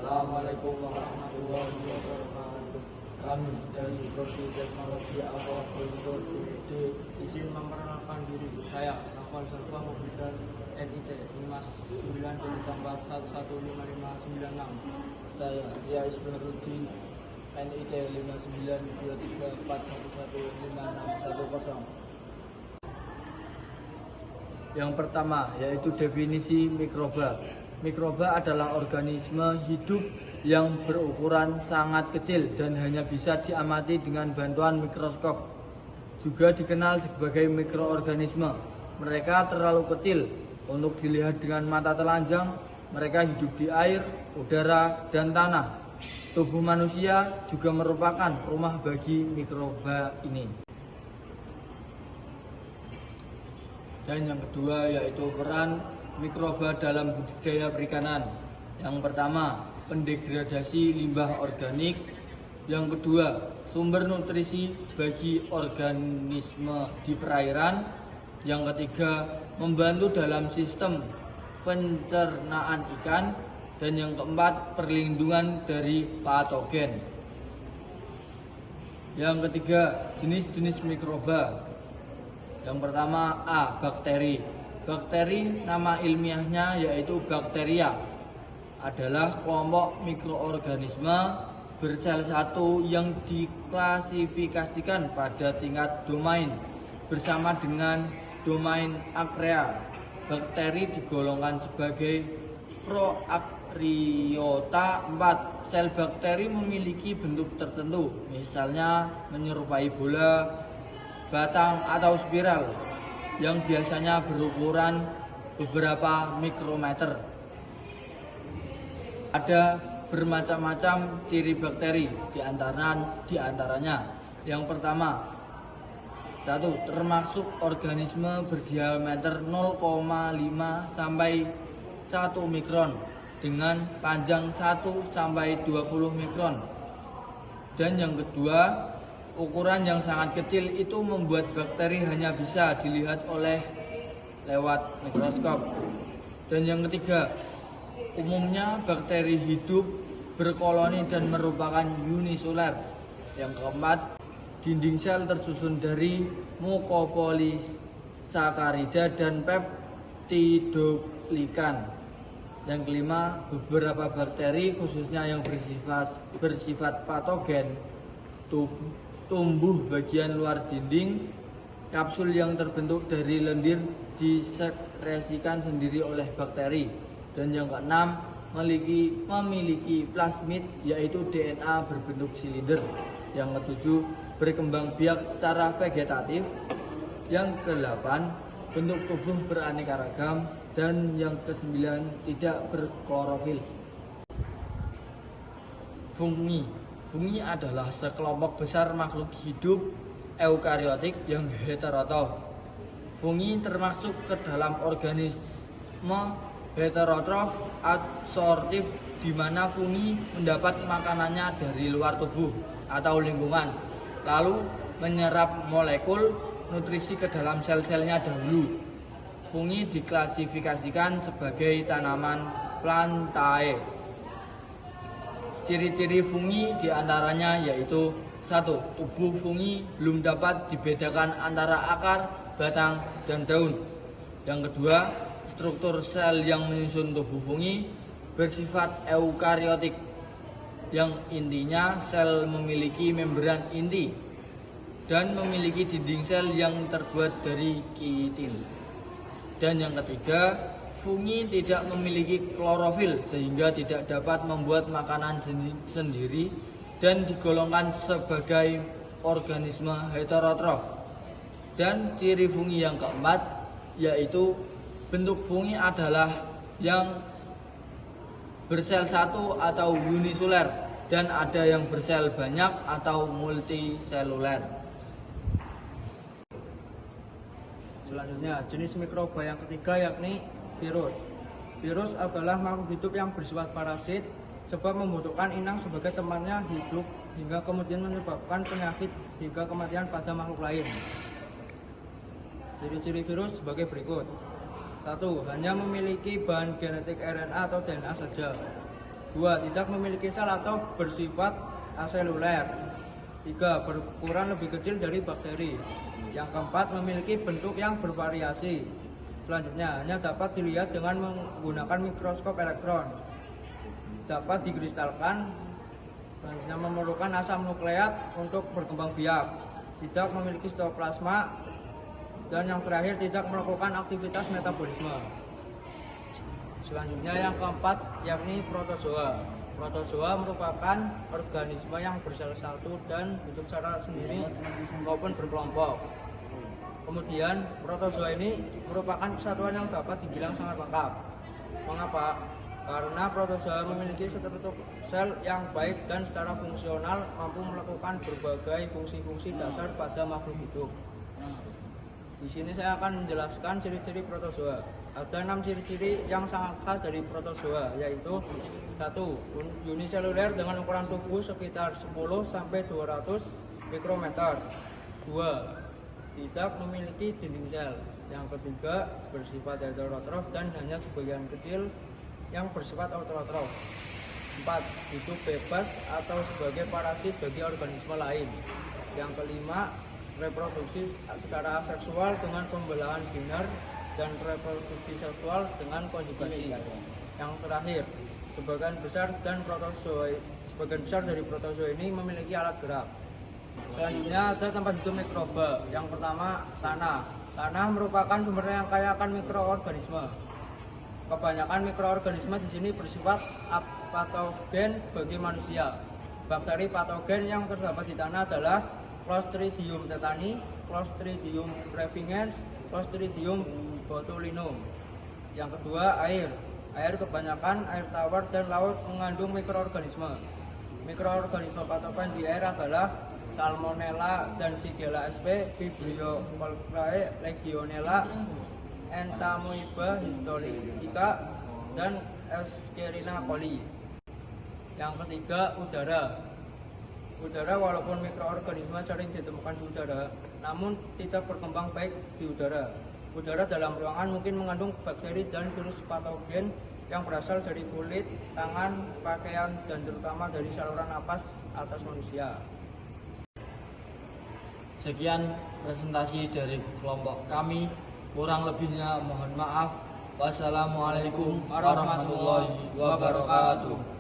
Assalamualaikum warahmatullahi wabarakatuh. Kami dari Prodi Teknologi Aquakultur UID izin memperkenalkan diri. Saya Novel Serba Mobidan NIT 59 ditambah 115596. Saya Ria Isbahrudin NIT 5923411510. Yang pertama yaitu definisi mikroba. Mikroba adalah organisme hidup yang berukuran sangat kecil dan hanya bisa diamati dengan bantuan mikroskop. Juga dikenal sebagai mikroorganisme. Mereka terlalu kecil untuk dilihat dengan mata telanjang. Mereka hidup di air, udara, dan tanah. Tubuh manusia juga merupakan rumah bagi mikroba ini. Dan yang kedua yaitu peran mikroba dalam budidaya perikanan. Yang pertama, pendegradasi limbah organik. Yang kedua, sumber nutrisi bagi organisme di perairan. Yang ketiga, membantu dalam sistem pencernaan ikan. Dan yang keempat, perlindungan dari patogen. Yang ketiga, jenis-jenis mikroba. Yang pertama A. Bakteri. Bakteri nama ilmiahnya yaitu Bacteria. Adalah kelompok mikroorganisme bersel satu yang diklasifikasikan pada tingkat domain bersama dengan domain Archaea. Bakteri digolongkan sebagai Prokaryoota 4. Sel bakteri memiliki bentuk tertentu, misalnya menyerupai bola, batang atau spiral yang biasanya berukuran beberapa mikrometer. Ada bermacam-macam ciri bakteri, diantaranya yang pertama, 1. Termasuk organisme berdiameter 0,5 sampai 1 mikron dengan panjang 1 sampai 20 mikron. Dan yang kedua, ukuran yang sangat kecil itu membuat bakteri hanya bisa dilihat lewat mikroskop. Dan yang ketiga, umumnya bakteri hidup berkoloni dan merupakan uniseluler. Yang keempat, dinding sel tersusun dari mukopolisakarida dan peptidoglikan. Yang kelima, beberapa bakteri khususnya yang bersifat patogen tumbuh bagian luar dinding kapsul yang terbentuk dari lendir disekresikan sendiri oleh bakteri. Dan yang keenam, memiliki plasmid yaitu DNA berbentuk silinder. Yang ketujuh, berkembang biak secara vegetatif. Yang kedelapan, bentuk tubuh beraneka ragam. Dan yang kesembilan, tidak berklorofil. Fungi adalah sekelompok besar makhluk hidup eukariotik yang heterotrof. Fungi termasuk ke dalam organisme heterotrof adsorptif, di mana fungi mendapat makanannya dari luar tubuh atau lingkungan, lalu menyerap molekul nutrisi ke dalam sel-selnya dahulu. Fungi diklasifikasikan sebagai tanaman plantae. Ciri-ciri fungi diantaranya yaitu 1. Tubuh fungi belum dapat dibedakan antara akar, batang, dan daun. Yang kedua, struktur sel yang menyusun tubuh fungi bersifat eukariotik, yang intinya sel memiliki membran inti dan memiliki dinding sel yang terbuat dari kitil. Dan yang ketiga, fungi tidak memiliki klorofil sehingga tidak dapat membuat makanan sendiri dan digolongkan sebagai organisme heterotrof. Dan ciri fungi yang keempat yaitu bentuk fungi adalah yang bersel satu atau uniseluler, dan ada yang bersel banyak atau multiseluler. Selanjutnya, jenis mikroba yang ketiga yakni virus. Virus adalah makhluk hidup yang bersifat parasit sebab membutuhkan inang sebagai temannya hidup hingga kemudian menyebabkan penyakit hingga kematian pada makhluk lain. Ciri-ciri virus sebagai berikut. 1. Hanya memiliki bahan genetik RNA atau DNA saja. 2. Tidak memiliki sel atau bersifat aseluler. 3. Berukuran lebih kecil dari bakteri. Yang keempat, memiliki bentuk yang bervariasi. Selanjutnya, hanya dapat dilihat dengan menggunakan mikroskop elektron. Dapat dikristalkan. Selanjutnya, memerlukan asam nukleat untuk berkembang biak. Tidak memiliki sitoplasma. Dan yang terakhir, tidak melakukan aktivitas metabolisme. Selanjutnya yang keempat, yakni protozoa. Protozoa merupakan organisme yang bersel satu dan hidup secara sendiri maupun berkelompok. Kemudian protozoa ini merupakan kesatuan yang dapat dibilang sangat lengkap. Mengapa? Karena protozoa memiliki struktur sel yang baik dan secara fungsional mampu melakukan berbagai fungsi-fungsi dasar pada makhluk hidup. Di sini saya akan menjelaskan ciri-ciri protozoa. Ada 6 ciri-ciri yang sangat khas dari protozoa, yaitu 1. Uniseluler dengan ukuran tubuh sekitar 10 sampai 200 mikrometer. 2. Tidak memiliki dinding sel. Yang ketiga, bersifat heterotrof dan hanya sebagian kecil yang bersifat autotrof. 4. Hidup bebas atau sebagai parasit bagi organisme lain. Yang kelima, reproduksi secara seksual dengan pembelahan biner dan reproduksi seksual dengan konjugasi. Yang terakhir, sebagian besar dari protozoa ini memiliki alat gerak. Selanjutnya ada tempat hidup mikroba. Yang pertama, tanah. Tanah merupakan sumber yang kaya akan mikroorganisme. Kebanyakan mikroorganisme di sini bersifat apatogen bagi manusia. Bakteri patogen yang terdapat di tanah adalah Clostridium tetani, Clostridium brevigens, Clostridium botulinum. Yang kedua, air. Air kebanyakan air tawar dan laut mengandung mikroorganisme. Mikroorganisme patogen di air adalah Salmonella dan Shigella sp, Vibrio fulcrae, Legionella, Entamoeba histolytica, dan Escherichia coli. Yang ketiga, udara. Udara walaupun mikroorganisme sering ditemukan di udara, namun tidak berkembang baik di udara. Udara dalam ruangan mungkin mengandung bakteri dan virus patogen yang berasal dari kulit, tangan, pakaian, dan terutama dari saluran napas atas manusia. Sekian presentasi dari kelompok kami. Kurang lebihnya mohon maaf. Wassalamualaikum warahmatullahi wabarakatuh.